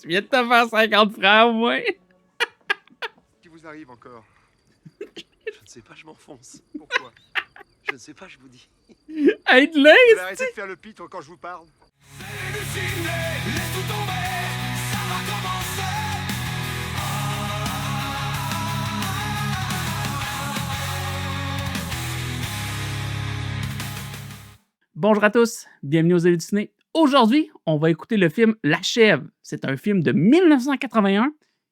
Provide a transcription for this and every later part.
viens de te faire 50 francs au moins. Qui vous arrive encore? Je ne sais pas, je m'enfonce. Pourquoi? Je ne sais pas, je vous dis. Aide-le! Vous allez arrêter de faire le pitre quand je vous parle? Bonjour à tous, bienvenue aux Hallucinés. Aujourd'hui, on va écouter le film La Chèvre. C'est un film de 1981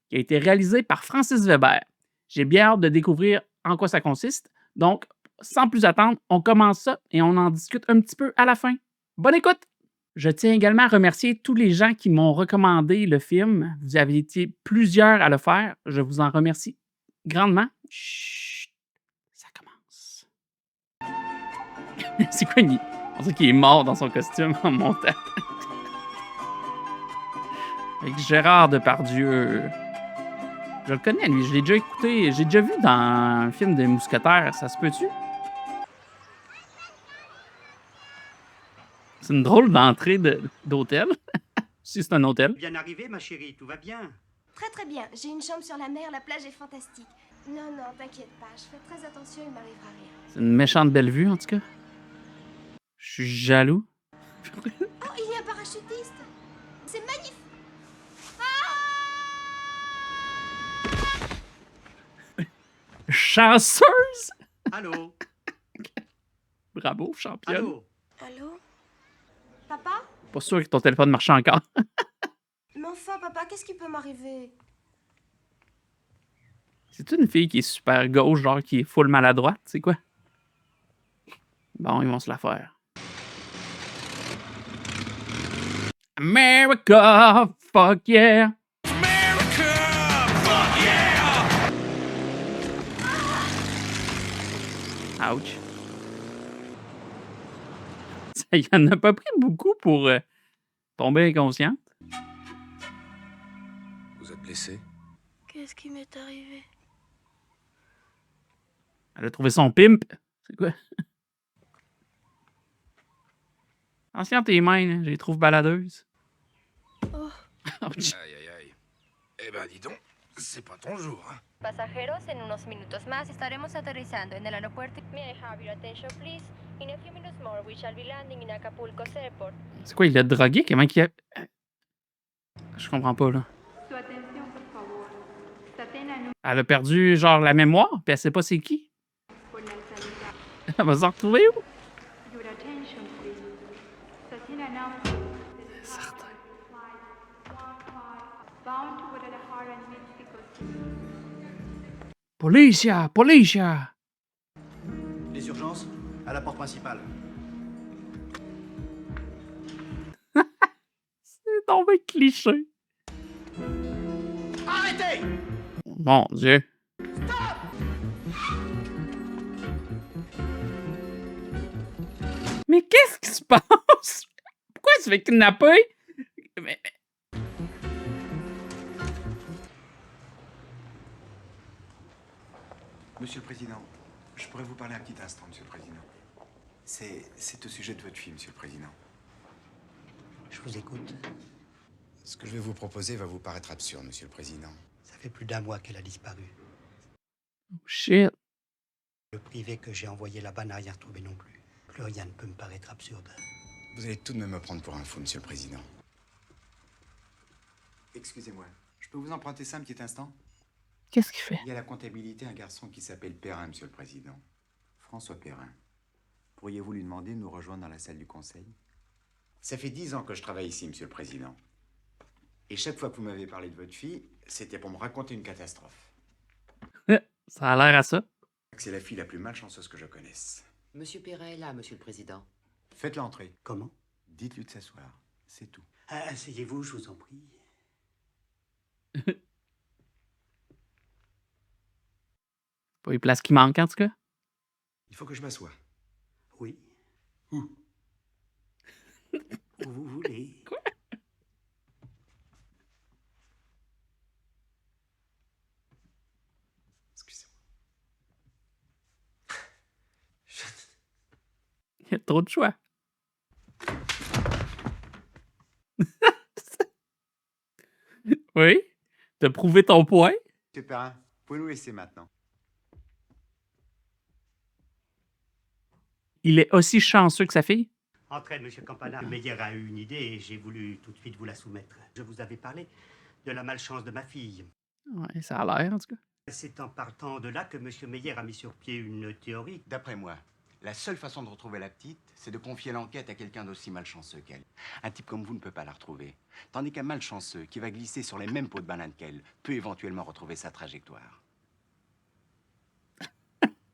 qui a été réalisé par Francis Weber. J'ai bien hâte de découvrir en quoi ça consiste. Donc, sans plus attendre, on commence ça et on en discute un petit peu à la fin. Bonne écoute! Je tiens également à remercier tous les gens qui m'ont recommandé le film. Vous avez été plusieurs à le faire. Je vous en remercie grandement. Chut, ça commence. C'est quoi, on sait qu'il est mort dans son costume en montant. Avec Gérard Depardieu. Je le connais, lui. Je l'ai déjà écouté. J'ai déjà vu dans un film des Mousquetaires. Ça se peut-tu? C'est une drôle d'entrée d'hôtel. Si c'est un hôtel. Bien arrivé, ma chérie, tout va bien. Très très bien, j'ai une chambre sur la mer, la plage est fantastique. Non, non, t'inquiète pas, je fais très attention, il m'arrivera rien. C'est une méchante belle vue, en tout cas. Je suis jaloux. Oh, il y a un parachutiste. C'est magnifique. Chanceuse! Allô? Bravo, championne. Allô? Allô? Papa? Pas sûr que ton téléphone marche encore. Mais enfin, papa, qu'est-ce qui peut m'arriver? C'est une fille qui est super gauche, genre qui est full maladroite, c'est quoi? Bon, ils vont se la faire. America, fuck yeah! Ouch. Ça y en a pas pris beaucoup pour tomber inconsciente. Vous êtes blessé? Qu'est-ce qui m'est arrivé? Elle a trouvé son pimp. C'est quoi? Attention tes mains, là, je les trouve baladeuses. Oh. Ouch. Aïe, aïe, aïe. Eh ben, dis donc, c'est pas ton jour, hein. Pasajeros, en unos minutos más estaremos aterrizando en el aeropuerto. May I have your attention, please? In a few minutes more, we shall be landing in Acapulco's airport. C'est quoi, il l'a drogué? Comment qu'il a... Je comprends pas, là. Elle a perdu, genre, la mémoire, puis elle sait pas c'est qui. Elle va s'en retrouver où? Certain. Policia! Policia! Les urgences? À la porte principale. C'est tombé cliché. Arrêtez! Mon Dieu. Mais qu'est-ce qui se passe? Pourquoi il se fait kidnapper? Mais... Monsieur le Président, je pourrais vous parler un petit instant, Monsieur le Président. C'est au sujet de votre fille, Monsieur le Président. Je vous écoute. Ce que je vais vous proposer va vous paraître absurde, Monsieur le Président. Ça fait plus d'un mois qu'elle a disparu. Oh, shit. Le privé que j'ai envoyé là-bas n'a rien retrouvé non plus. Plus rien ne peut me paraître absurde. Vous allez tout de même me prendre pour un fou, Monsieur le Président. Excusez-moi, je peux vous emprunter ça un petit instant? Qu'est-ce qu'il fait? Il y a à la comptabilité un garçon qui s'appelle Perrin, Monsieur le Président. François Perrin. Pourriez-vous lui demander de nous rejoindre dans la salle du conseil? Ça fait 10 ans que je travaille ici, Monsieur le Président. Et chaque fois que vous m'avez parlé de votre fille, c'était pour me raconter une catastrophe. Ça a l'air à ça. C'est la fille la plus malchanceuse que je connaisse. Monsieur Perrin est là, Monsieur le Président. Faites-le entrer. Comment? Dites-lui de s'asseoir. C'est tout. Asseyez-vous, je vous en prie. Pas les places qui manquent, en tout cas. Il faut que je m'assoie. Oui. Où? Où vous voulez. Quoi? Excusez-moi. Il y a trop de choix. Oui? T'as prouvé ton point? Monsieur Perrin, vous pouvez nous laisser maintenant. Il est aussi chanceux que sa fille? Entrez, monsieur Campana. Meyer a eu une idée et j'ai voulu tout de suite vous la soumettre. Je vous avais parlé de la malchance de ma fille. Ouais, ça a l'air, en tout cas. C'est en partant de là que monsieur Meyer a mis sur pied une théorie. D'après moi, la seule façon de retrouver la petite, c'est de confier l'enquête à quelqu'un d'aussi malchanceux qu'elle. Un type comme vous ne peut pas la retrouver. Tandis qu'un malchanceux qui va glisser sur les mêmes pots de banane qu'elle peut éventuellement retrouver sa trajectoire.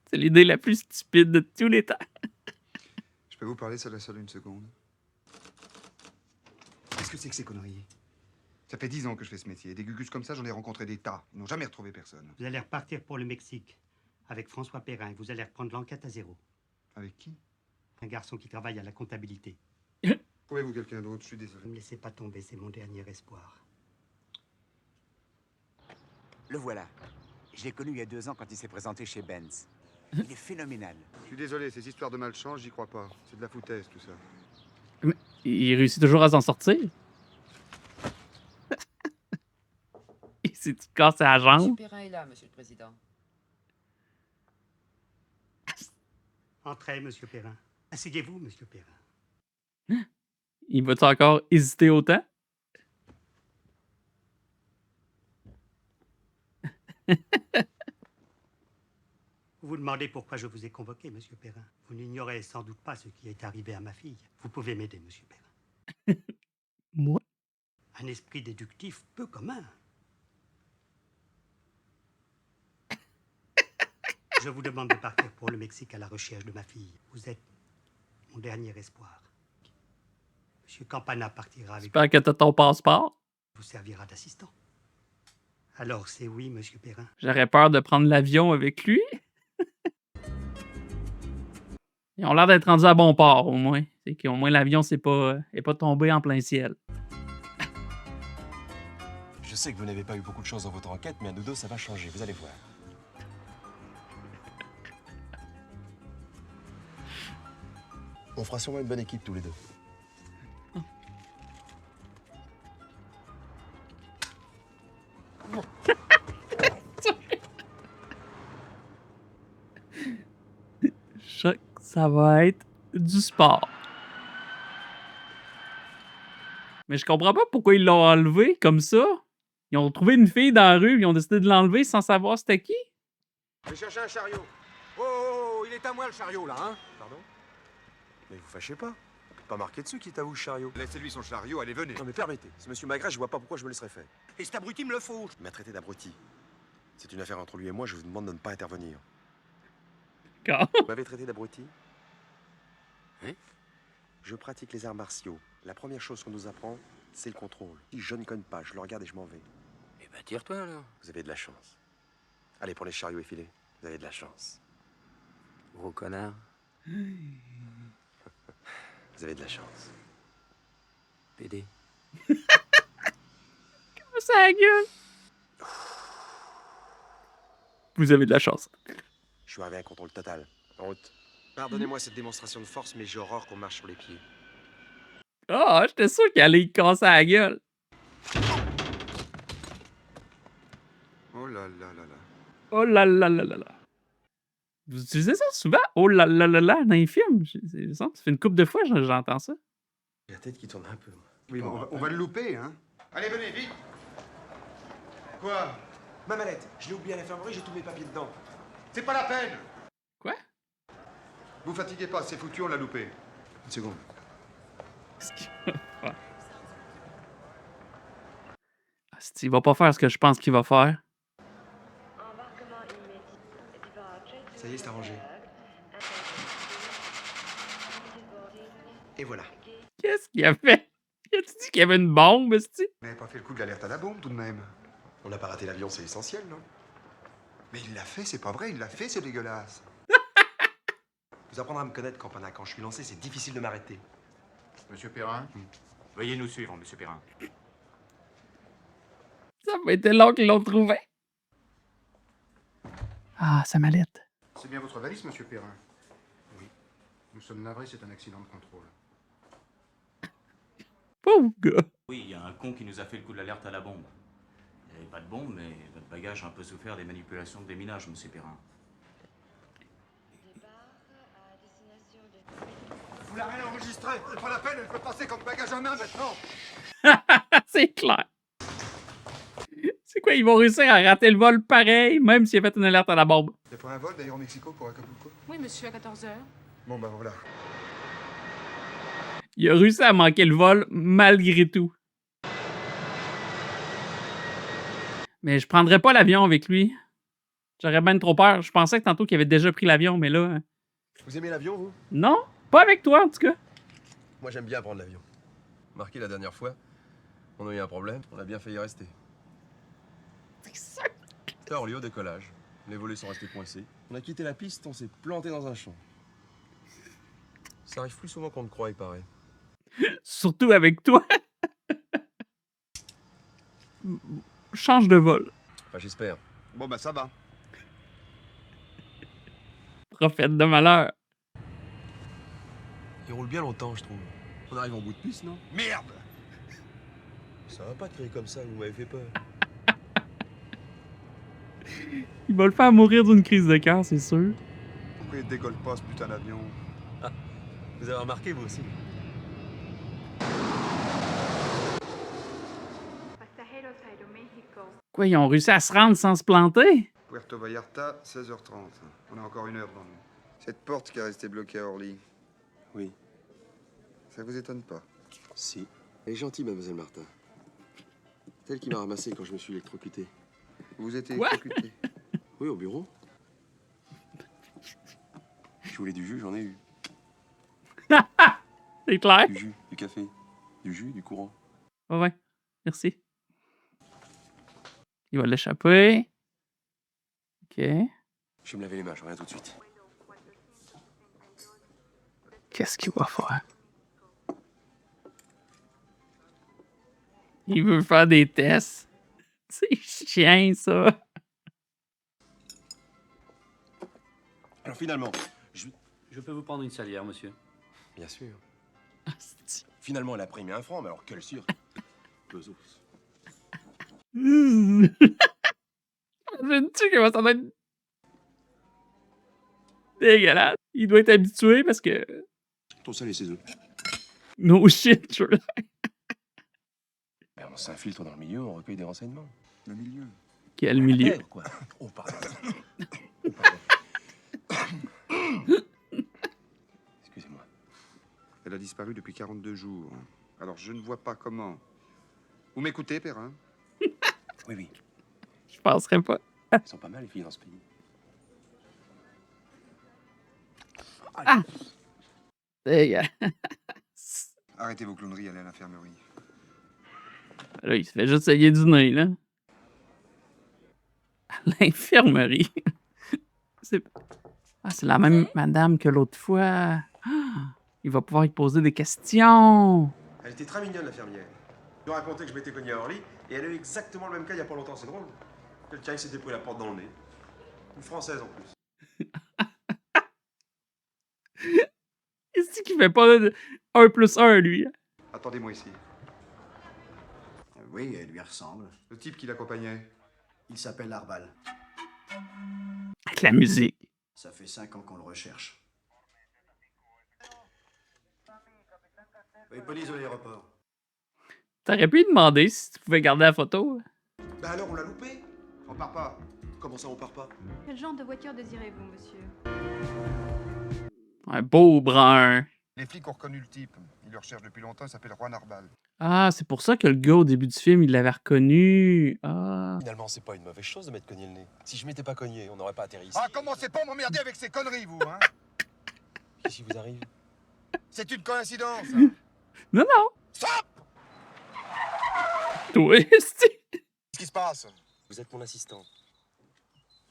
C'est l'idée la plus stupide de tous les temps. Je peux vous parler ça la seule une seconde? Qu'est-ce que c'est que ces conneries? Ça fait 10 ans que je fais ce métier. Des gugus comme ça, j'en ai rencontré des tas. Ils n'ont jamais retrouvé personne. Vous allez repartir pour le Mexique avec François Perrin. Vous allez reprendre l'enquête à zéro. Avec qui? Un garçon qui travaille à la comptabilité. Trouvez-vous quelqu'un d'autre? Je suis désolé. Ne me laissez pas tomber, c'est mon dernier espoir. Le voilà. Je l'ai connu il y a 2 ans quand il s'est présenté chez Benz. Il est phénoménal. Je suis désolé, ces histoires de malchance, j'y crois pas. C'est de la foutaise, tout ça. Mais il réussit toujours à s'en sortir. Il s'est cassé la Monsieur jambe. Perrin est là, Monsieur le Président. Entrez, monsieur Perrin. Asseyez-vous, monsieur Perrin. Il va-tu encore hésiter autant? Vous vous demandez pourquoi je vous ai convoqué, monsieur Perrin. Vous n'ignorez sans doute pas ce qui est arrivé à ma fille. Vous pouvez m'aider, monsieur Perrin. Moi? Un esprit déductif peu commun. Je vous demande de partir pour le Mexique à la recherche de ma fille. Vous êtes mon dernier espoir. Monsieur Campana partira avec J'espère que t'as ton passeport. vous, servira d'assistant. Alors c'est oui, monsieur Perrin. J'aurais peur de prendre l'avion avec lui. Ils ont l'air d'être rendus à bon port, au moins. C'est qu'au moins l'avion est pas tombé en plein ciel. Je sais que vous n'avez pas eu beaucoup de chance dans votre enquête, mais à nous deux, ça va changer, vous allez voir. On fera sûrement une bonne équipe tous les deux. Ça va être du sport. Mais je comprends pas pourquoi ils l'ont enlevé comme ça. Ils ont trouvé une fille dans la rue, ils ont décidé de l'enlever sans savoir c'était qui. Je vais chercher un chariot. Oh, il est à moi le chariot là, hein? Pardon? Mais vous fâchez pas. Pas marqué dessus qui est à vous le chariot. Laissez-lui son chariot, allez, venez. Non mais permettez, c'est monsieur Magret, je vois pas pourquoi je me laisserais faire. Et cet abruti me le faut. Il m'a traité d'abruti. C'est une affaire entre lui et moi, je vous demande de ne pas intervenir. Quand? Vous m'avez traité d'abruti? Oui. Je pratique les arts martiaux. La première chose qu'on nous apprend, c'est le contrôle. Si je ne cogne pas, je le regarde et je m'en vais. Eh ben tire-toi alors. Vous avez de la chance. Allez, pour les chariots effilés, vous avez de la chance. Gros connard. Vous avez de la chance. PD. Ça la gueule. Vous avez de la chance. Je suis arrivé à un contrôle total. En route. Pardonnez-moi cette démonstration de force, mais j'ai horreur qu'on marche sur les pieds. Ah, j'étais sûr qu'il allait y casser la gueule. Oh là là là là. Oh là là là là là. Vous utilisez ça souvent? Oh là là là là dans les films. Ça fait une couple de fois que j'entends ça. J'ai la tête qui tourne un peu, moi. Oui, on va le louper, hein. Allez, venez, vite. Quoi? Ma mallette, je l'ai oubliée à l'infirmerie, j'ai tous mes papiers dedans. C'est pas la peine. Quoi? Vous fatiguez pas, c'est foutu, on l'a loupé. Une seconde. Qu'est-ce qu'il va faire? Asti, il va pas faire ce que je pense qu'il va faire. Ça y est, c'est arrangé. Et voilà. Qu'est-ce qu'il a fait? Il a-tu dit qu'il y avait une bombe, esti? Vous n'avez pas fait le coup de l'alerte à la bombe, tout de même. On n'a pas raté l'avion, c'est essentiel, non? Mais il l'a fait, c'est pas vrai, il l'a fait, c'est dégueulasse. Vous apprendrez à me connaître, Campana. Quand je suis lancé, c'est difficile de m'arrêter. Monsieur Perrin, veuillez nous suivre, monsieur Perrin. Ça m'a été long qu'ils l'ont trouvé. Ah, sa mallette. C'est bien votre valise, monsieur Perrin? Oui. Nous sommes navrés, c'est un accident de contrôle. Pauvre gars. Oui, il y a un con qui nous a fait le coup de l'alerte à la bombe. pas de bombe, mais votre bagage a un peu souffert des manipulations de déminage, monsieur Perrin. Vous l'avez rien enregistré. Pas la peine, elle peut passer comme bagage à main maintenant. C'est clair. C'est quoi, ils vont réussir à rater le vol pareil, même s'il a fait une alerte à la bombe. C'est pas un vol d'ailleurs au Mexico pour Acapulco? Oui, monsieur, à 14h. Bon, bah voilà. Il a réussi à manquer le vol malgré tout. Mais je prendrais pas l'avion avec lui. J'aurais bien trop peur. Je pensais que tantôt qu'il avait déjà pris l'avion, mais là... Vous aimez l'avion, vous? Non, pas avec toi en tout cas. Moi, j'aime bien prendre l'avion. Marqué la dernière fois, on a eu un problème, on a bien failli rester. C'était à Orly au décollage. Les volets sont restés coincés. On a quitté la piste, on s'est planté dans un champ. Ça arrive plus souvent qu'on ne croit, il paraît. Surtout avec toi. Change de vol. Enfin, j'espère. Bon, bah ça va. Prophète de malheur. Il roule bien longtemps, je trouve. On arrive en bout de piste, non? Merde! Ça va pas de crier comme ça, vous m'avez fait peur. Il va le faire mourir d'une crise de cœur, c'est sûr. Pourquoi il décolle pas ce putain d'avion? Vous avez remarqué, vous aussi? Quoi, ils ont réussi à se rendre sans se planter? Puerto Vallarta, 16h30. On a encore 1 heure devant nous. Cette porte qui est restée bloquée à Orly, Oui. ça vous étonne pas? Si. Elle est gentille, mademoiselle Martin. C'est elle qui m'a ramassé quand je me suis électrocuté. Vous êtes Quoi? électrocuté? Oui, au bureau. Je voulais du jus, j'en ai eu. C'est clair? Du jus, du café, du jus, du courant. Ouais, merci. Il va l'échapper. OK. Je vais me laver les mains, je reviens tout de suite. Qu'est-ce qu'il va faire? Il veut faire des tests. C'est chiant, ça. Alors finalement, Je peux vous prendre une salière, monsieur? bien sûr. Asti. Finalement, elle a pris 1 franc, mais alors quelle sur deux os. Imagines-tu comment ça doit être dégueulasse? Il doit être habitué parce que... Ton sel et ses œufs. No shit, je... Ben, on s'infiltre dans le milieu, on recueille des renseignements. Le milieu. Quel milieu? Elle, quoi. Oh, pardon. Oh, pardon. Excusez-moi. Elle a disparu depuis 42 jours. Alors je ne vois pas comment. Vous m'écoutez, Perrin? Oui, oui. Je penserais pas. Elles sont pas mal, les filles, dans ce pays. Ah! Dégueulasse. Arrêtez vos clowneries, allez à l'infirmerie. Là, il se fait juste saigner du nez, là. À l'infirmerie. C'est... Ah, c'est la même madame que l'autre fois. Ah, il va pouvoir lui poser des questions. Elle était très mignonne, l'infirmière. Je lui ai raconté que je m'étais cogné à Orly, et elle a eu exactement le même cas il y a pas longtemps, c'est drôle. Quelqu'un qui s'était pris la porte dans le nez. Une Française, en plus. Qu'est-ce qu'il fait pas 1+1, lui? Attendez-moi ici. Oui, elle lui ressemble. Le type qui l'accompagnait. Il s'appelle Arval. Avec la musique. Ça fait 5 ans qu'on le recherche. Oui, police de l'aéroport. T'aurais pu lui demander si tu pouvais garder la photo. Bah alors, on l'a loupé? On part pas. Comment ça, on part pas? Quel genre de voiture désirez-vous, monsieur? Un beau brun. Les flics ont reconnu le type. Ils le recherchent depuis longtemps, il s'appelle Juan Arbal. Ah, c'est pour ça que le gars, au début du film, il l'avait reconnu. Ah. Finalement, c'est pas une mauvaise chose de m'être cogné le nez. Si je m'étais pas cogné, on n'aurait pas atterri ici. Ah, commencez pas à m'emmerder avec ces conneries, vous, hein? Qu'est-ce qui vous arrive? C'est une coïncidence. Non, non. Stop! Twist. Qu'est-ce qui se passe? Vous êtes mon assistant.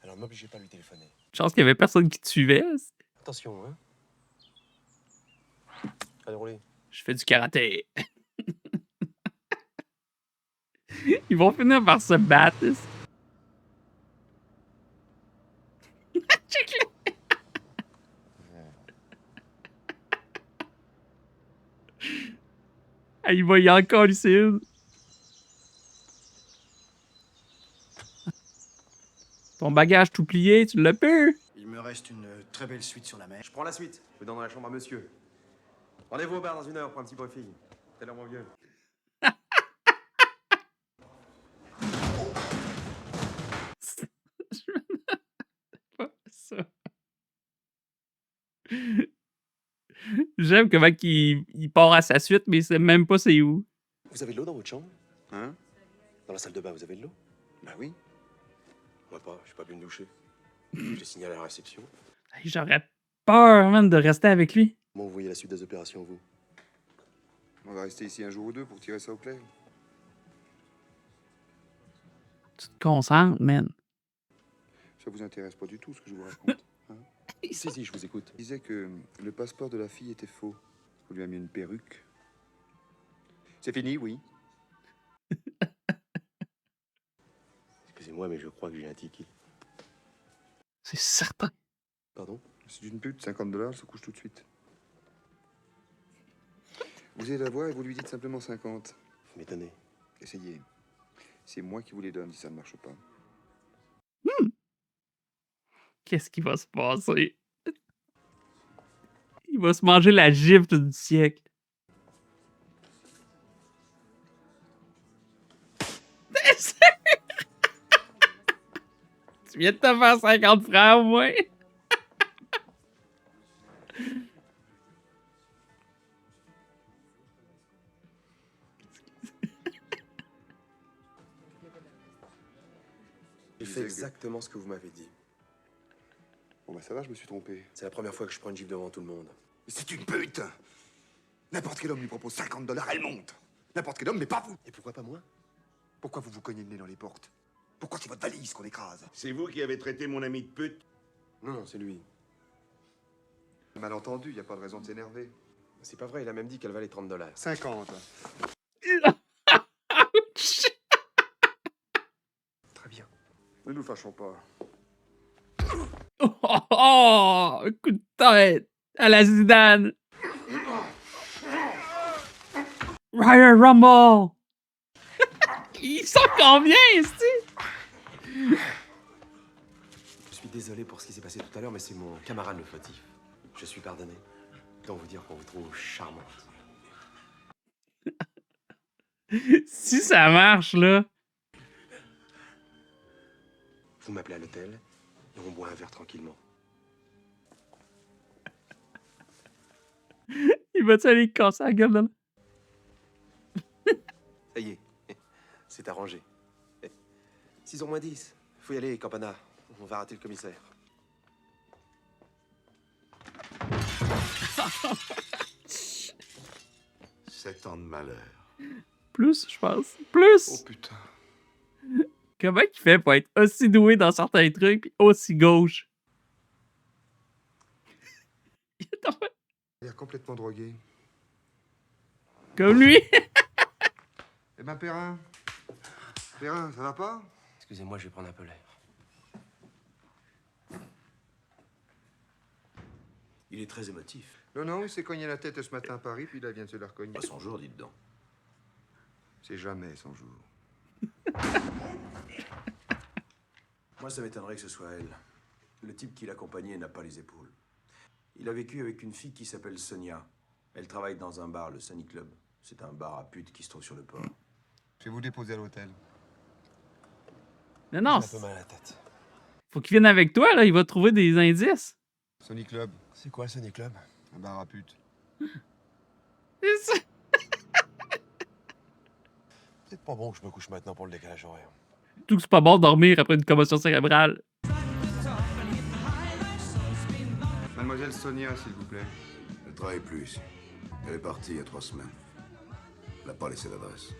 Alors, ne m'obligez pas à lui téléphoner. Chance qu'il y avait personne qui te suivait. Attention, hein? Allez, roulez. Je fais du karaté. Ils vont finir par se battre. Check-le. Ah, il va y encore ici. Ton bagage tout plié, tu l'as pu? Il me reste une très belle suite sur la mer. Je prends la suite. Je vais dans la chambre à monsieur. Rendez-vous au bar dans 1 heure pour un petit briefing. Tout à l'heure, mon vieux. Ça. J'aime comment il part à sa suite, mais il sait même pas c'est où. Vous avez de l'eau dans votre chambre? Hein? Dans la salle de bain, vous avez de l'eau? Bah oui. Moi pas, j'ai pas pu me doucher. J'ai signé à la réception. Hey, j'aurais peur, man, de rester avec lui. Comment vous voyez la suite des opérations, vous? On va rester ici un jour ou deux pour tirer ça au clair. Tu te concentres, man. Ça vous intéresse pas du tout ce que je vous raconte. Hein? Si, je vous écoute. Il disait que le passeport de la fille était faux. On lui a mis une perruque. C'est fini, oui. Excusez-moi, mais je crois que j'ai un ticket. C'est certain. Pardon? C'est une pute, $50, elle se couche tout de suite. Vous allez la voir et vous lui dites simplement 50. Vous m'étonnez. Essayez. C'est moi qui vous les donne si ça ne marche pas. Qu'est-ce qui va se passer? Il va se manger la gifle du siècle. Tu viens de te faire 50 francs au moins. J'ai fait exactement ce que vous m'avez dit. Bon bah ça va, je me suis trompé. C'est la première fois que je prends une gifle devant tout le monde. C'est une pute. N'importe quel homme lui propose $50, elle monte. N'importe quel homme, mais pas vous. Et pourquoi pas moi? Pourquoi vous vous cognez le nez dans les portes? Pourquoi c'est votre valise qu'on écrase? C'est vous qui avez traité mon ami de pute? Non, c'est lui. Malentendu, y a pas de raison de s'énerver. C'est pas vrai, il a même dit qu'elle valait $30. 50. Très bien. Ne nous fâchons pas. Oh, un coup de tête à la Zidane. Royal Rumble. Il sent combien, ici? Je suis désolé pour ce qui s'est passé tout à l'heure, mais c'est mon camarade le fautif. Je suis pardonné. Autant vous dire qu'on vous trouve charmante. Si ça marche, là. Vous m'appelez à l'hôtel et on boit un verre tranquillement. Il va-tu aller casser la gueule, là? Ça y est, c'est arrangé. 6h moins 10. Faut y aller, Campana. On va rater le commissaire. Sept ans de malheur. Plus, je pense. Plus! Oh putain. Comment il fait pour être aussi doué dans certains trucs pis aussi gauche? Il a l'air complètement drogué. Comme lui! Eh ben, Perrin. Perrin, ça va pas? Excusez-moi, je vais prendre un peu l'air. Il est très émotif. Non, il s'est cogné la tête ce matin à Paris, puis là, il vient de se la recogner. Pas son jour, dites donc. C'est jamais son jour. Moi, ça m'étonnerait que ce soit elle. Le type qui l'accompagnait n'a pas les épaules. Il a vécu avec une fille qui s'appelle Sonia. Elle travaille dans un bar, le Sunny Club. C'est un bar à putes qui se trouve sur le port. Je vais vous déposer à l'hôtel. Non, non. J'ai un peu mal à la tête. Faut qu'il vienne avec toi, là. Il va trouver des indices. Sunny Club, C'est quoi le Sunny Club? un bar à putes. C'est ça. C'est pas bon que je me couche maintenant pour le décalage horaire. Tout que c'est pas bon de dormir après une commotion cérébrale. Mademoiselle Sonia, s'il vous plaît. Elle ne travaille plus ici. Elle est partie il y a 3 semaines. Elle n'a pas laissé l'adresse.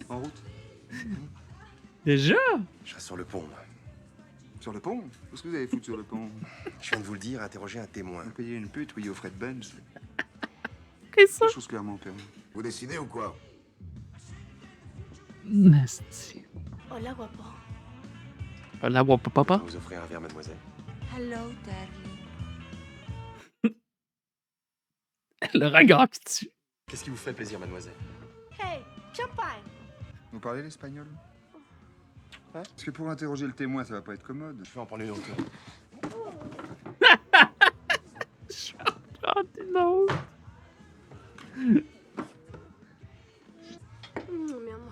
En route? Déjà? Je reste sur le pont, moi. Sur le pont? Qu'est-ce que vous allez foutre sur le pont? Je viens de vous le dire, interroger un témoin. Vous payez une pute, oui, au frais de Benz. Qu'est-ce que Des ça? choses clairement, Perrin. Vous décidez ou quoi? Nasty. Hola, guapo. Là, papa. Vous offrir un verre, mademoiselle. Hello, darling. Le regard qui tue. Qu'est-ce qui vous ferait plaisir, mademoiselle? Hey, champagne. Vous parlez l'espagnol? Parce que pour interroger le témoin, ça va pas être commode. Je vais en prendre une autre. Je vais en prendre une autre. Mais moi.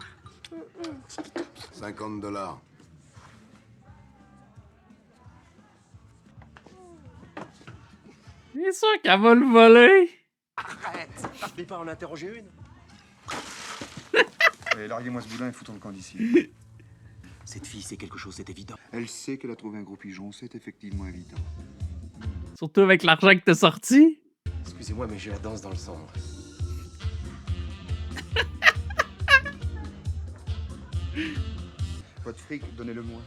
50 $. C'est sûr qu'elle va le voler. Arrête! Je vais pas en interroger une. Allez, larguez-moi ce boulin et foutons le camp d'ici. Cette fille, c'est quelque chose, c'est évident. Elle sait qu'elle a trouvé un gros pigeon, c'est effectivement évident. Surtout avec l'argent que t'as sorti. Excusez-moi, mais j'ai la danse dans le sang. Votre fric, donnez-le-moi.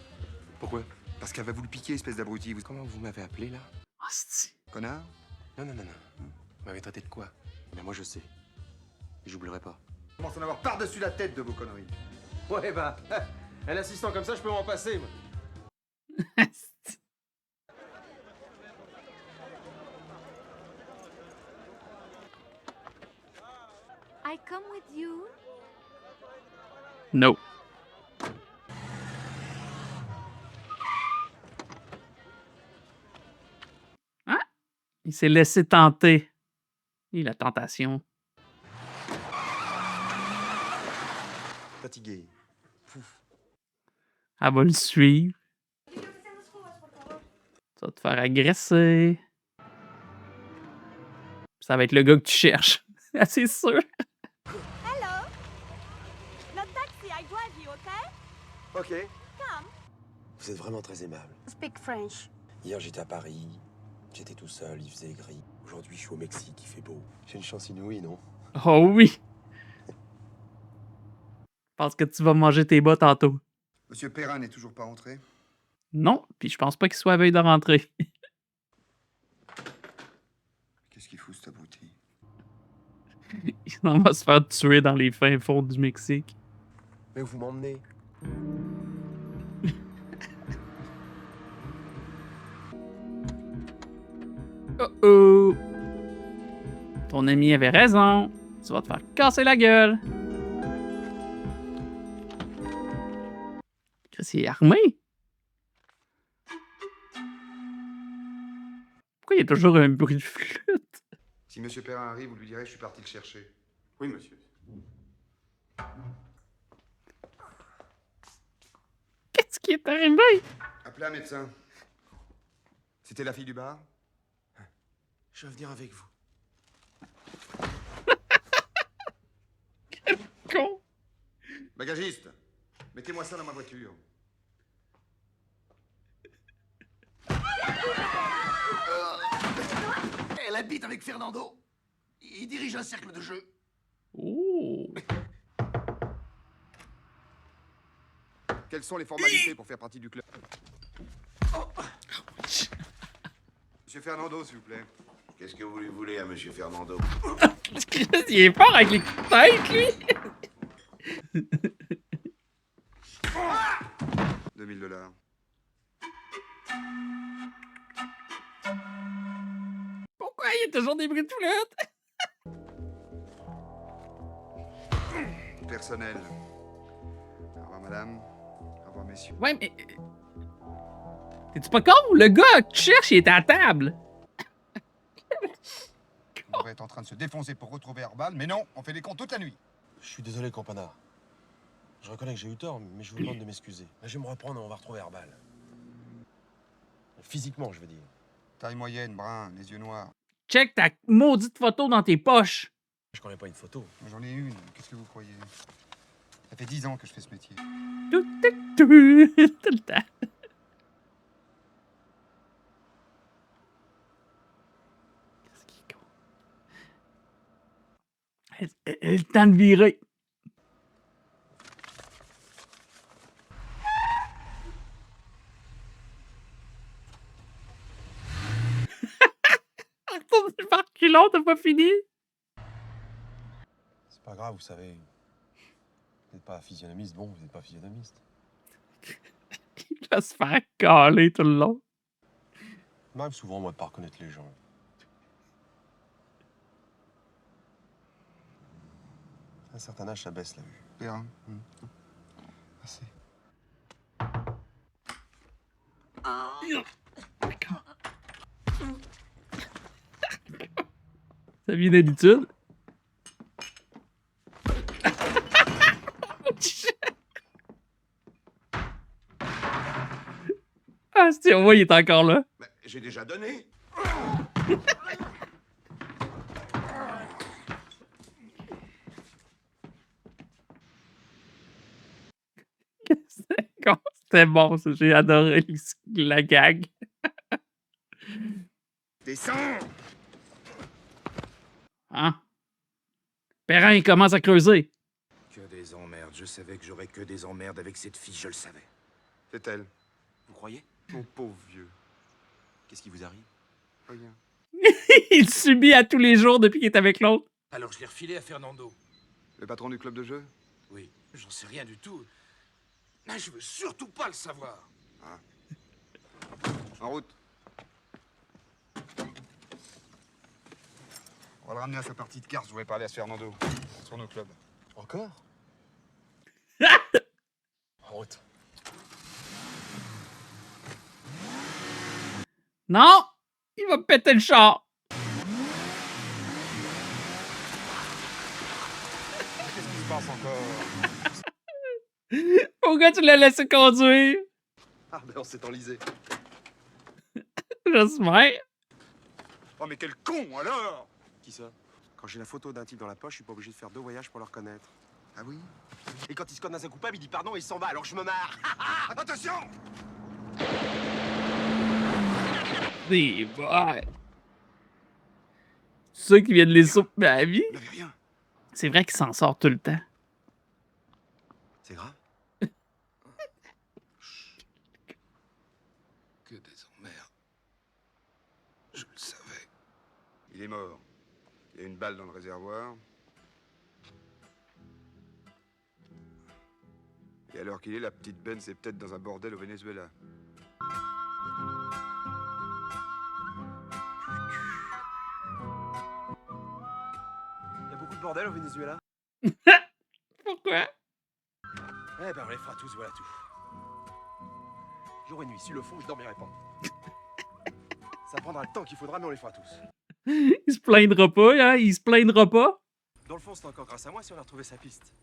Pourquoi? Parce qu'elle va vous le piquer, espèce d'abruti. Comment vous m'avez appelé, là? Hostie. Connard? Non. Vous m'avez traité de quoi? Mais moi, je sais. Et j'oublierai pas. Je commence à en avoir par-dessus la tête de vos conneries. Ouais, bah, un assistant comme ça, je peux m'en passer, moi. I come with you. No. Hein? Il s'est laissé tenter. Et la tentation. Fatigué. Elle va le suivre. Tu vas te faire agresser. Ça va être le gars que tu cherches. C'est sûr. Hello. No taxi, I drive you, okay? Ok. Come. Vous êtes vraiment très aimable. Speak French. Hier, j'étais à Paris. J'étais tout seul, il faisait gris. Aujourd'hui, je suis au Mexique, il fait beau. J'ai une chance inouïe, non? Oh oui. Je pense que tu vas manger tes bas tantôt. Monsieur Perrin n'est toujours pas rentré? Non, puis je pense pas qu'il soit à veille de rentrer. Qu'est-ce qu'il fout, cet abruti? Il s'en va se faire tuer dans les fins fonds du Mexique. Mais où vous m'emmenez? Oh. Ton ami avait raison. Tu vas te faire casser la gueule. Chris, il est armé. Pourquoi il y a toujours un bruit de flûte? Si Monsieur Perrin arrive, vous lui direz que je suis parti le chercher. Oui, monsieur. Qu'est-ce qui est arrivé? Appelez un médecin. C'était la fille du bar? Je vais venir avec vous. Quel con! Bagagiste, mettez-moi ça dans ma voiture. Elle habite avec Fernando. Il dirige un cercle de jeu. Oh! Quelles sont les formalités pour faire partie du club? Monsieur Fernando, s'il vous plaît. Qu'est-ce que vous lui voulez à Monsieur Fernando? Il est fort avec les coups de tête, lui! 2000 $. Pourquoi il y a toujours des bruits de flûte? Personnel. Au revoir, madame. Au revoir, messieurs. Ouais, mais... T'es-tu pas con? Le gars que tu cherches, il est à la table. On devrait être en train de se défoncer pour retrouver Herbal, mais non, on fait des comptes toute la nuit. Je suis désolé, Campana. Je reconnais que j'ai eu tort, mais je vous demande de m'excuser. Là, je vais me reprendre et on va retrouver Herbal. Physiquement, je veux dire. Taille moyenne, brun, les yeux noirs. Check ta maudite photo dans tes poches. Je connais pas une photo. J'en ai une, qu'est-ce que vous croyez? Ça fait 10 ans que je fais ce métier. Tout le temps. Qu'est-ce qui est con? Elle a le temps de virer. Retourne par culot, t'as pas fini? C'est pas grave, vous savez. Vous n'êtes pas physionomiste, bon, vous n'êtes pas physionomiste. Il va se faire caler tout le long. Ça m'arrive souvent, moi, de pas reconnaître les gens. À un certain âge, ça baisse la vue. Perrin. Assez. Ça vient d'habitude. Ah, si, on voit, il est encore là. Mais j'ai déjà donné. C'était bon, ça. J'ai adoré la gag. Descends! Hein? Perrin, il commence à creuser. Que des emmerdes. Je savais que j'aurais que des emmerdes avec cette fille, je le savais. C'est elle. Vous croyez? Mon pauvre vieux. Qu'est-ce qui vous arrive? Rien. Il subit à tous les jours depuis qu'il est avec l'autre. Alors je l'ai refilé à Fernando. Le patron du club de jeu? Oui. J'en sais rien du tout. Mais je veux surtout pas le savoir. En route. On va le ramener à sa partie de cartes. Je voulais parler à ce Fernando. Sur nos clubs. Encore? En route. Non! Il va péter le char. Qu'est-ce qui se passe encore? Pourquoi tu l'as laissé conduire? Ah, ben on s'est enlisé. J'espère. Oh, mais quel con, alors! Qui ça? Quand j'ai la photo d'un type dans la poche, je suis pas obligé de faire 2 voyages pour le reconnaître. Ah oui? Et quand il se connaît un coupable, il dit pardon et il s'en va, alors je me marre. Attention! Des boys. C'est ça qui vient de les souper à la vie? Il n'avait rien. C'est vrai qu'il s'en sort tout le temps. C'est grave? Que des emmerdes. Je le savais. Il est mort. Il y a une balle dans le réservoir. Et alors qu'il est, la petite Ben, c'est peut-être dans un bordel au Venezuela. Il y a beaucoup de bordel au Venezuela? Pourquoi? Eh ben on les fera tous, voilà tout. Jour et nuit, s'ils le font, je dormirai pas. Ça prendra le temps qu'il faudra, mais on les fera tous. Il se plaindra pas, hein? Il se plaindra pas. Dans le fond, c'est encore grâce à moi si on a retrouvé sa piste.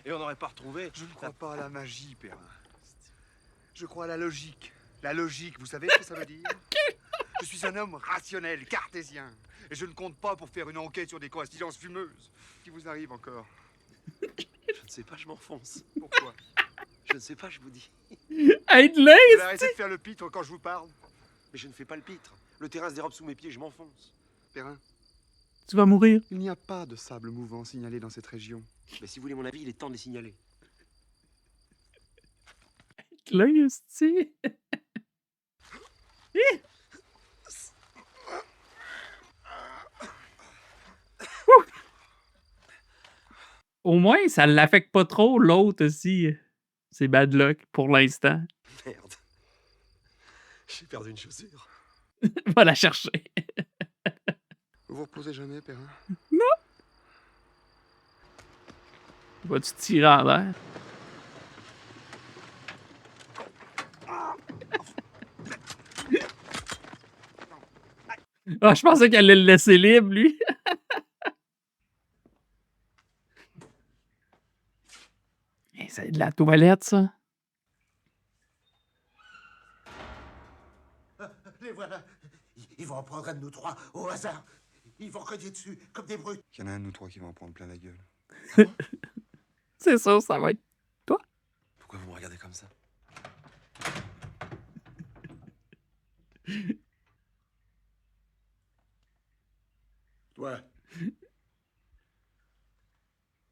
Et on n'aurait pas retrouvé... Je ne crois pas à la magie, Perrin. Je crois à la logique. La logique, vous savez ce que ça veut dire? Je suis un homme rationnel, cartésien. Et je ne compte pas pour faire une enquête sur des coïncidences fumeuses. Qui vous arrive encore? Je ne sais pas, je m'enfonce. Pourquoi? Je ne sais pas, je vous dis. Aide-le! Vous arrêtez de faire le pitre quand je vous parle? Mais je ne fais pas le pitre. Le terrain se dérobe sous mes pieds, je m'enfonce. Perrin, Tu vas mourir. il n'y a pas de sable mouvant signalé dans cette région. Mais si vous voulez mon avis, il est temps de les signaler. Là, esti. Hi! Ouh! Au moins, ça l'affecte pas trop, l'autre aussi. C'est bad luck pour l'instant. Merde. J'ai perdu une chaussure. Va la chercher. Vous vous reposez jamais, Perrin? Non! Vas-tu tirer en l'air? Ah, je pensais qu'elle allait le laisser libre, lui. Eh, c'est de la toilette, ça. Les voilà. Ils vont en prendre un de nous trois, au hasard. Ils vont cogner dessus, comme des brutes. Il y en a un de nous trois qui va en prendre plein la gueule. C'est ça, ça va être toi. Pourquoi vous me regardez comme ça? Toi.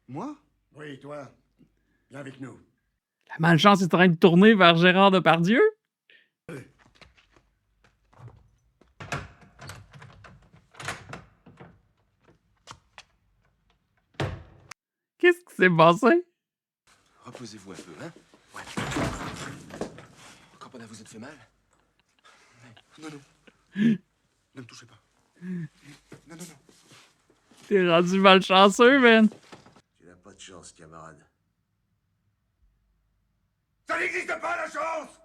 Moi? Oui, toi. Viens avec nous. La malchance est en train de tourner vers Gérard Depardieu. Qu'est-ce qui s'est passé? Reposez-vous un peu, hein? Ouais. Campana, vous êtes fait mal? Non, non. Ne me touchez pas. Non, non, non. T'es rendu malchanceux, man. Tu n'as pas de chance, camarade. Ça n'existe pas, la chance!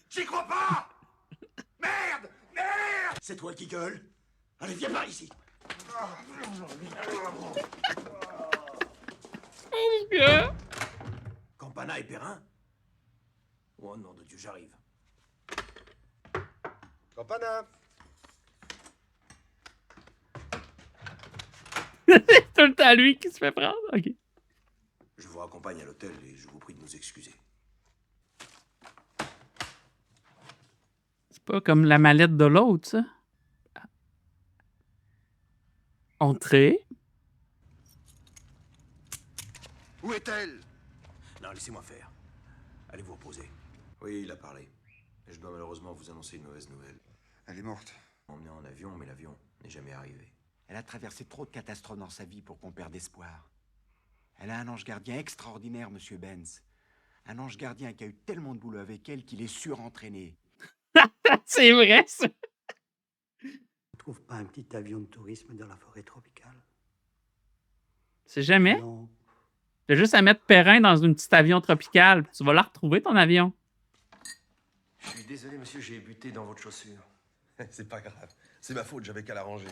J'y crois pas! Merde! Merde! C'est toi qui gueule? Allez, viens par ici. Campana et Perrin? Oh nom de Dieu, j'arrive. Campana! C'est tout le temps lui qui se fait prendre. OK. Je vous raccompagne à l'hôtel et je vous prie de nous excuser. C'est pas comme la mallette de l'autre, ça. Entrée. Où est-elle? Non, laissez-moi faire. Allez vous reposer. Oui, il a parlé. Et je dois malheureusement vous annoncer une mauvaise nouvelle. Elle est morte. Emmenée en avion, mais l'avion n'est jamais arrivé. Elle a traversé trop de catastrophes dans sa vie pour qu'on perde espoir. Elle a un ange gardien extraordinaire, monsieur Benz. Un ange gardien qui a eu tellement de boulot avec elle qu'il est surentraîné. C'est vrai, ça. On trouve pas un petit avion de tourisme dans la forêt tropicale? C'est jamais. Non. T'as juste à mettre Perrin dans une petite avion tropicale. Tu vas la retrouver, ton avion. Je suis désolé, monsieur, j'ai buté dans votre chaussure. C'est pas grave. C'est ma faute, j'avais qu'à la ranger.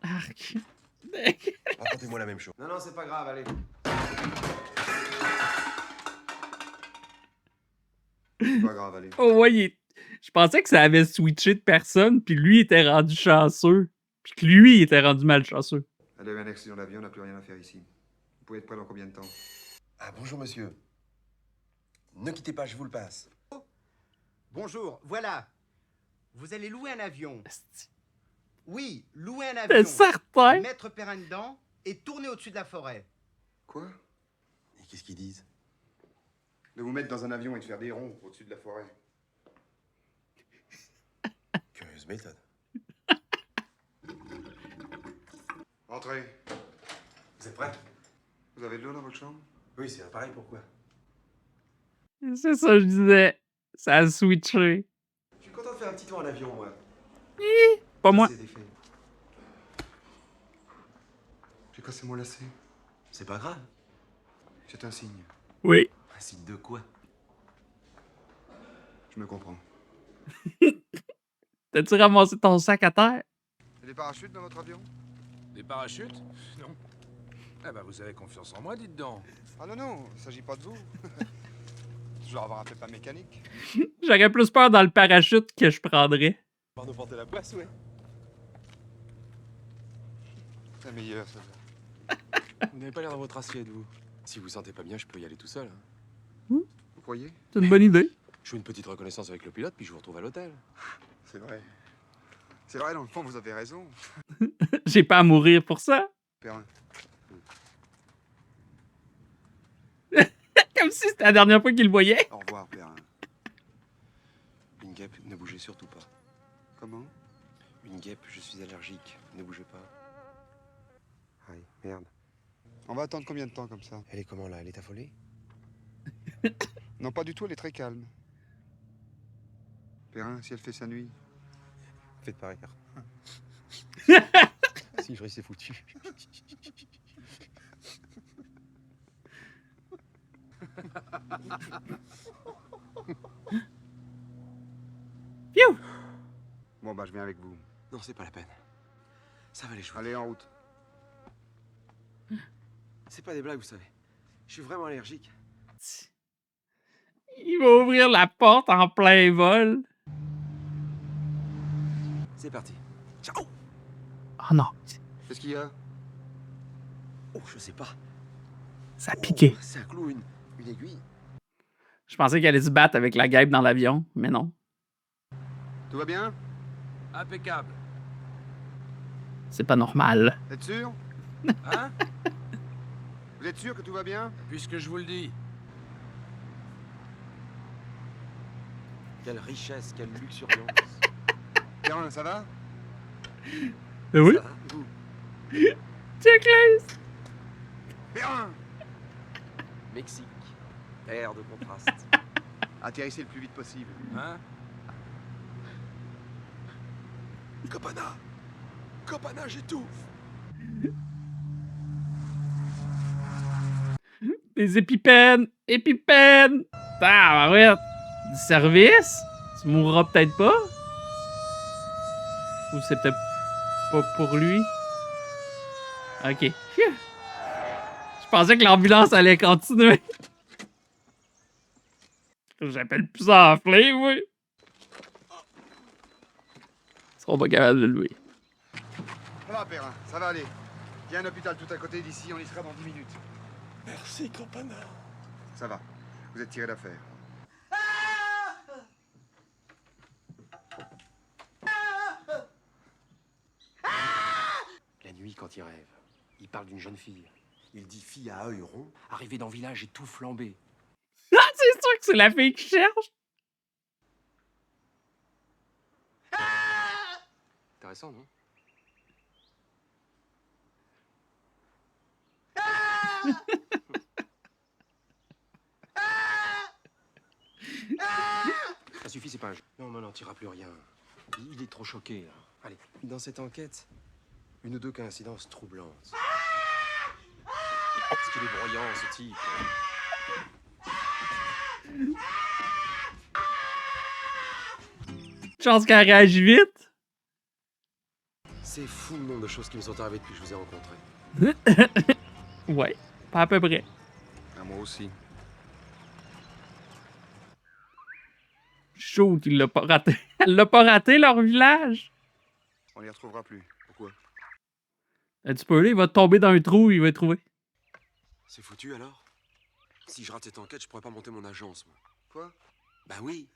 Arc. Racontez-moi la même chose. Non, non, c'est pas grave, allez. C'est pas grave, allez. Oh, ouais, je pensais que ça avait switché de personne, puis lui était rendu chanceux. Puis que lui était rendu malchanceux. Elle a eu un accident d'avion, on n'a plus rien à faire ici. Vous pouvez être prêt dans combien de temps? Ah, bonjour, monsieur. Ne quittez pas, je vous le passe. Bonjour, voilà. Vous allez louer un avion. Oui, louer un C'est avion. certain. Mettre Perrin dedans et tourner au-dessus de la forêt. Quoi? Et qu'est-ce qu'ils disent? De vous mettre dans un avion et de faire des ronds au-dessus de la forêt. Curieuse méthode. Entrez. Vous êtes prêts? Vous avez de l'eau dans votre chambre? Oui, c'est pareil, pourquoi? C'est ça que je disais. Ça a switché. Je suis content de faire un petit tour en avion, moi. Pas moi. C'est défait. J'ai cassé mon lacet. C'est pas grave. C'est un signe. Oui. Un signe de quoi? Je me comprends. T'as-tu ramassé ton sac à terre? Il y a des parachutes dans votre avion? Des parachutes? Non. Ah bah vous avez confiance en moi, dites donc. Ah non, non, il s'agit pas de vous. Toujours avoir un pépin mécanique. J'aurais plus peur dans le parachute que je prendrais. Pour nous porter la poisse, ouais. C'est meilleur, ça. Vous n'avez pas l'air dans votre assiette, vous. Si vous vous sentez pas bien, je peux y aller tout seul. Vous croyez? C'est une bonne idée. Je fais une petite reconnaissance avec le pilote, puis je vous retrouve à l'hôtel. C'est vrai. C'est vrai, dans le fond, vous avez raison. J'ai pas à mourir pour ça. Perrin. Comme si c'était la dernière fois qu'il le voyait. Au revoir, Perrin. Une guêpe, ne bougez surtout pas. Comment? Une guêpe, je suis allergique. Ne bougez pas. Aïe, merde. On va attendre combien de temps comme ça? Elle est comment, là? Elle est affolée? Non, pas du tout, elle est très calme. Perrin, si elle fait sa nuit. Faites pas rire. Si je ris, c'est foutu. Phew! Bon, bah, je viens avec vous. Non, c'est pas la peine. Ça va aller jouer. Allez, en route. C'est pas des blagues, vous savez. Je suis vraiment allergique. Il va ouvrir la porte en plein vol. C'est parti. Ciao! Oh non. Qu'est-ce qu'il y a? Oh, je sais pas. Ça a piqué. Oh, c'est un clou, une aiguille. Je pensais qu'elle allait se battre avec la guêpe dans l'avion, mais non. Tout va bien? Impeccable. C'est pas normal. Vous êtes sûr? Hein? Vous êtes sûr que tout va bien? Puisque je vous le dis. Quelle richesse, quelle luxuriance. Perrin, ça va? Oui. Ça va, vous? Check-les. Perrin! Mexique. Air de contraste. Atterrissez le plus vite possible. Hein? Campana! Campana, j'étouffe! Des épipènes! Épipènes! Ah, arrête! du service? Tu mourras peut-être pas? Ou c'est peut-être pas pour lui? Ok. Phew. Je pensais que l'ambulance allait continuer. J'appelle plus enflé, oui. Ils seront pas capables de le louer. Ça va, Perrin, ça va aller. Il y a un hôpital tout à côté d'ici, on y sera dans 10 minutes. Merci, Campana. Ça va, vous êtes tiré d'affaire. La nuit, quand il rêve, il parle d'une jeune fille. Il dit fille à œil rond, arrivée dans le village et tout flambé. Ah, c'est sûr que c'est la fille qui cherche. Intéressant, non? Ça suffit, c'est pas un jeu. Non, non, non, t'iras plus rien. Il est trop choqué, là. Allez, dans cette enquête, une ou deux coïncidences troublantes. Est-ce qu'il est broyant, ce type? Chance qu'elle réagit vite. C'est fou le nombre de choses qui me sont arrivées depuis que je vous ai rencontré. Ouais, pas à peu près. À moi aussi. Chaud qu'il l'a pas raté. Elle l'a pas raté, leur village. On les retrouvera plus. Pourquoi? Tu peux, là, il va tomber dans un trou, il va être trouvé. C'est foutu, alors? Si je rate cette enquête, je pourrais pas monter mon agence, moi. Quoi? Bah oui.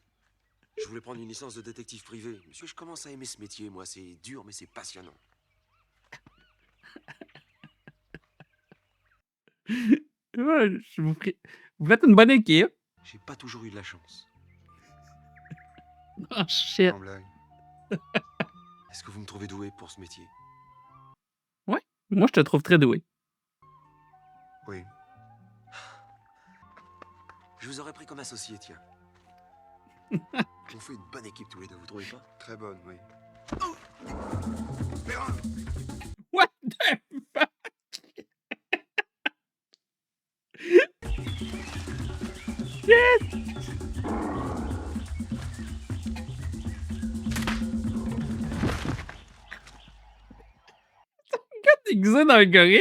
Je voulais prendre une licence de détective privé. Monsieur, je commence à aimer ce métier, moi. C'est dur, mais c'est passionnant. Ouais, vous faites une bonne équipe. J'ai pas toujours eu de la chance. Oh shit. Est-ce que vous me trouvez doué pour ce métier? Ouais, moi je te trouve très doué. Oui. Je vous aurais pris comme associé, tiens. On fait une bonne équipe tous les deux, vous trouvez pas? Très bonne, oui. What the fuck? Shit! Quand déguisé dans un gorille?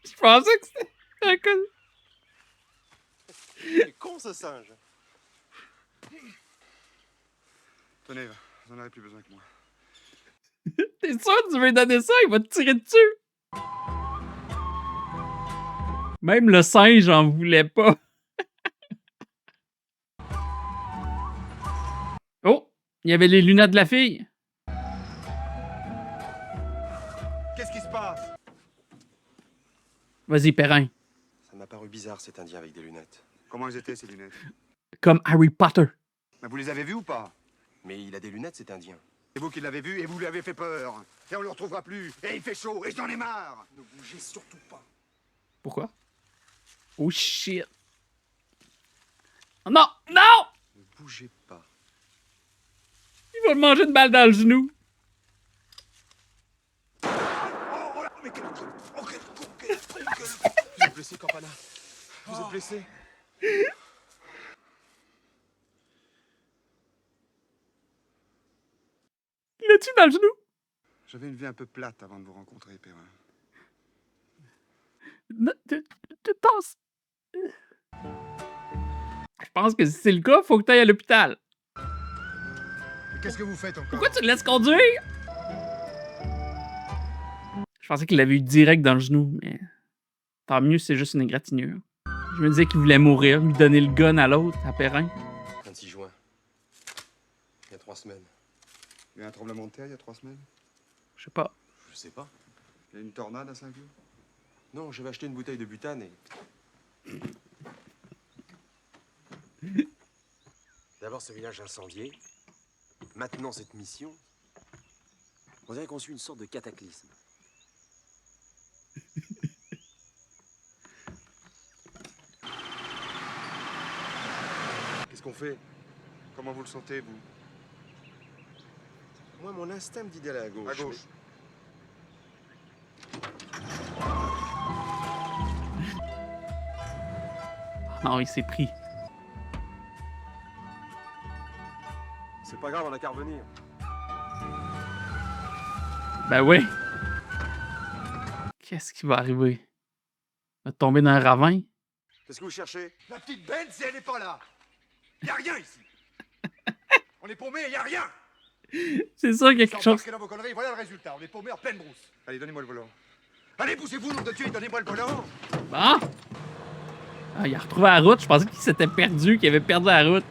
Je pensais que c'était un con. C'est con, ce singe. Tenez, vous n'en avez plus besoin que moi. T'es sûr que tu veux lui donner ça? Il va te tirer dessus. Même le singe en voulait pas. Oh! Il y avait les lunettes de la fille. Qu'est-ce qui se passe? Vas-y, Perrin. Ça m'a paru bizarre, cet Indien avec des lunettes. Comment elles étaient, ces lunettes? Comme Harry Potter. Mais vous les avez vues ou pas? Mais il a des lunettes, cet Indien. C'est vous qui l'avez vu et vous lui avez fait peur. Et on le retrouvera plus. Et il fait chaud et j'en ai marre. Ne bougez surtout pas. Pourquoi? Oh shit. Oh, non! Non! Ne bougez pas. Il va me manger une balle dans le genou. Vous êtes blessé, Campana? Vous êtes blessé? L'as-tu dans le genou? J'avais une vie un peu plate avant de vous rencontrer, Perrin. Tu tasses. Je pense que si c'est le cas, faut que tu ailles à l'hôpital. Mais qu'est-ce que vous faites encore? Pourquoi tu le laisses conduire? Je pensais qu'il l'avait eu direct dans le genou, mais tant mieux, c'est juste une égratignure. Je me disais qu'il voulait mourir, lui donner le gun à l'autre, à Perrin. 26 juin. Il y a 3 semaines. Il y a eu un tremblement de terre il y a 3 semaines? Je sais pas. Je sais pas. Il y a eu une tornade à Saint-Cloud? Non, j'avais acheté une bouteille de butane et... D'abord ce village incendié. Maintenant cette mission. On dirait qu'on suit une sorte de cataclysme. Qu'est-ce qu'on fait? Comment vous le sentez, vous? Moi, mon instinct me dit d'aller à gauche. À gauche. Non, il s'est pris. C'est pas grave, on a qu'à revenir. Ben oui. Qu'est-ce qui va arriver? Il va tomber dans un ravin? Qu'est-ce que vous cherchez? La petite belle, si elle n'est pas là. Y a rien ici. On est paumé et y a rien. C'est sûr qu'il y a quelque chose. Parce que dans vos conneries, voilà le résultat. On est paumé en pleine brousse. Allez, donnez-moi le volant. Allez, poussez-vous, nom de Dieu, et donnez-moi le volant. Bon. Ah, il a retrouvé la route. Je pensais qu'il s'était perdu, qu'il avait perdu la route.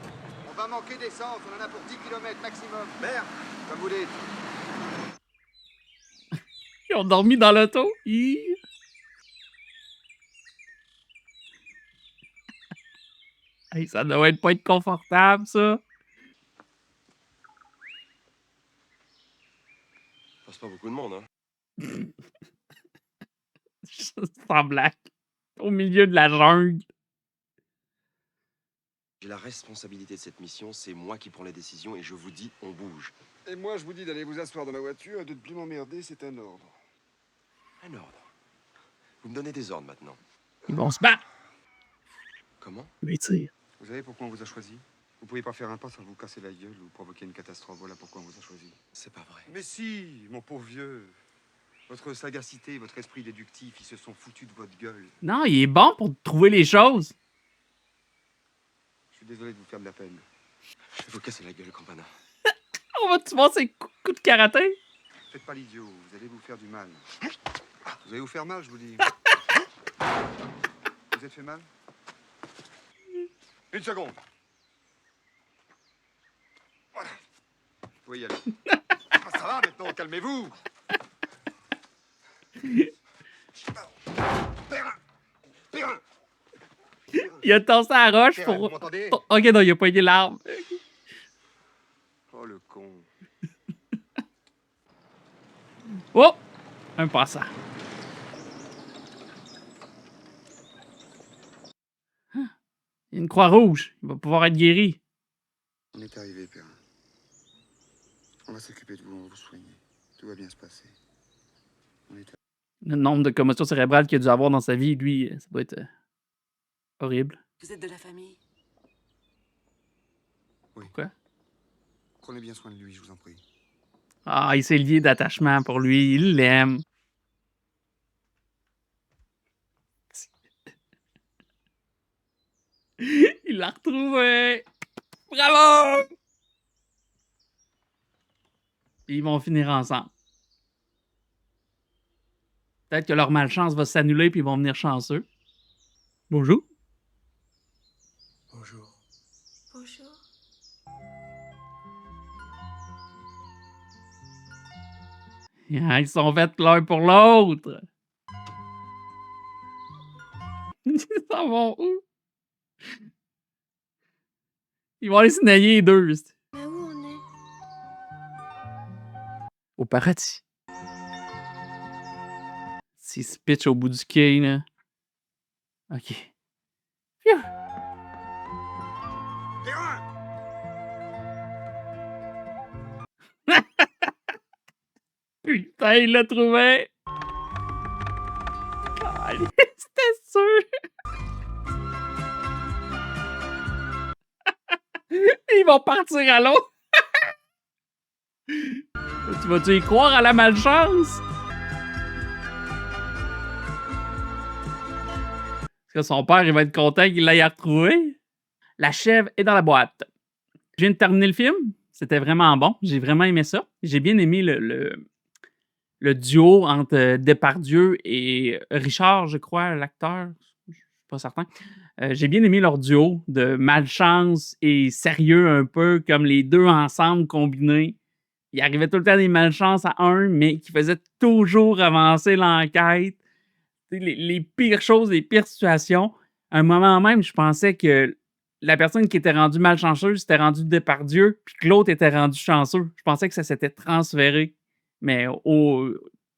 On va manquer d'essence. On en a pour 10 km maximum. Merde, comme vous dites. Ils ont dormi dans l'auto. Hey, ça doit pas être confortable, ça. Passe pas beaucoup de monde, hein. Sans blague. Au milieu de la jungle. J'ai la responsabilité de cette mission, c'est moi qui prends les décisions et je vous dis, on bouge. Et moi, je vous dis d'aller vous asseoir dans la voiture et de ne plus m'emmerder, c'est un ordre. Un ordre. Vous me donnez des ordres maintenant. Ils vont se battre. Comment? Lui tire. Vous savez pourquoi on vous a choisi? Vous pouvez pas faire un pas sans vous casser la gueule ou provoquer une catastrophe. Voilà pourquoi on vous a choisi. C'est pas vrai. Mais si, mon pauvre vieux. Votre sagacité, votre esprit déductif, ils se sont foutus de votre gueule. Non, il est bon pour trouver les choses. Je suis désolé de vous faire de la peine. Je vais vous casser la gueule, Campana. On va-tu voir ces coups de karaté? Faites pas l'idiot, vous allez vous faire du mal. Vous allez vous faire mal, je vous dis. Vous êtes fait mal? Une seconde. Voilà. Vous pouvez y aller. Ah, ça va maintenant, calmez-vous. Perrin! Perrin! Il a tassé la roche Perrin, pour... vous m'entendez? Oh, ok, non, il a pas aidé l'arbre. Oh, le con. Oh! Un passant. Il y a une croix rouge. Il va pouvoir être guéri. On est arrivé, Perrin. On va s'occuper de vous, on va vous soigner. Tout va bien se passer. On est Le nombre de commotions cérébrales qu'il a dû avoir dans sa vie, lui, ça doit être horrible. Vous êtes de la famille? Oui. Pourquoi? Prenez bien soin de lui, je vous en prie. Ah, il s'est lié d'attachement pour lui. Il l'aime. Il l'a retrouvé. Bravo! Ils vont finir ensemble. Peut-être que leur malchance va s'annuler puis ils vont venir chanceux. Bonjour. Bonjour. Bonjour. Ah, ils sont faits l'un pour l'autre. Ils s'en vont où? Ils vont aller se nailler les deux. Mais où on est? Au paradis. S'ils se pitchent au bout du quai, là. OK. Phew. Perrin! Putain, il l'a trouvé! Allez, c'était sûr! Ils vont partir à l'eau! Tu vas-tu y croire à la malchance? Est-ce que son père, il va être content qu'il l'aille retrouver? La chèvre est dans la boîte. Je viens de terminer le film. C'était vraiment bon. J'ai vraiment aimé ça. J'ai bien aimé le duo entre Depardieu et Richard, je crois, l'acteur. Je suis pas certain. J'ai bien aimé leur duo de malchance et sérieux un peu, comme les deux ensemble combinés. Il arrivait tout le temps des malchances à un, mais qui faisait toujours avancer l'enquête. Les pires choses, les pires situations. À un moment même, je pensais que la personne qui était rendue malchanceuse c'était rendue Depardieu, puis que l'autre était rendu chanceux. Je pensais que ça s'était transféré. Mais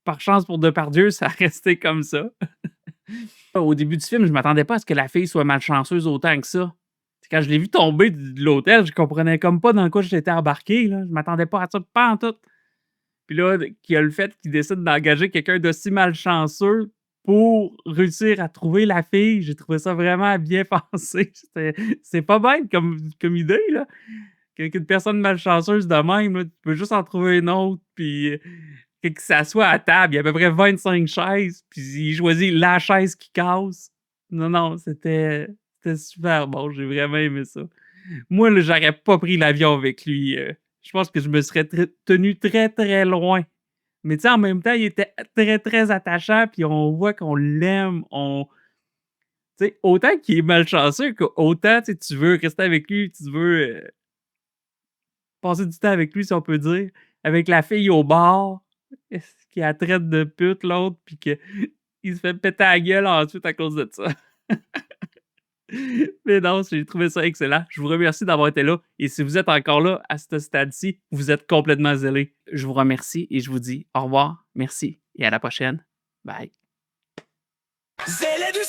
par chance pour Depardieu, ça a resté comme ça. Au début du film, je m'attendais pas à ce que la fille soit malchanceuse autant que ça. Quand je l'ai vu tomber de l'hôtel, je comprenais comme pas dans quoi j'étais embarqué. Là. Je m'attendais pas à ça, pas en tout. Puis là, qu'il y a le fait qu'il décide d'engager quelqu'un d'aussi malchanceux pour réussir à trouver la fille. J'ai trouvé ça vraiment bien pensé. C'est pas bête comme idée, là. Qu'une personne malchanceuse de même, là, tu peux juste en trouver une autre, puis qu'il s'assoit à table, il y a à peu près 25 chaises, puis il choisit la chaise qui casse. Non, c'était super bon, j'ai vraiment aimé ça. Moi, là, j'aurais pas pris l'avion avec lui. Je pense que je me serais tenu très, très loin. Mais tu sais, en même temps, il était très, très attachant, puis on voit qu'on l'aime. Tu sais, autant qu'il est malchanceux, qu'autant tu veux rester avec lui, tu veux passer du temps avec lui, si on peut dire. Avec la fille au bar, qui la traite de pute, l'autre, puis qu'il se fait péter la gueule ensuite à cause de ça. Mais non, j'ai trouvé ça excellent. Je vous remercie d'avoir été là. Et si vous êtes encore là à ce stade-ci, vous êtes complètement zélé. Je vous remercie et je vous dis au revoir, merci et à la prochaine. Bye. Zélé du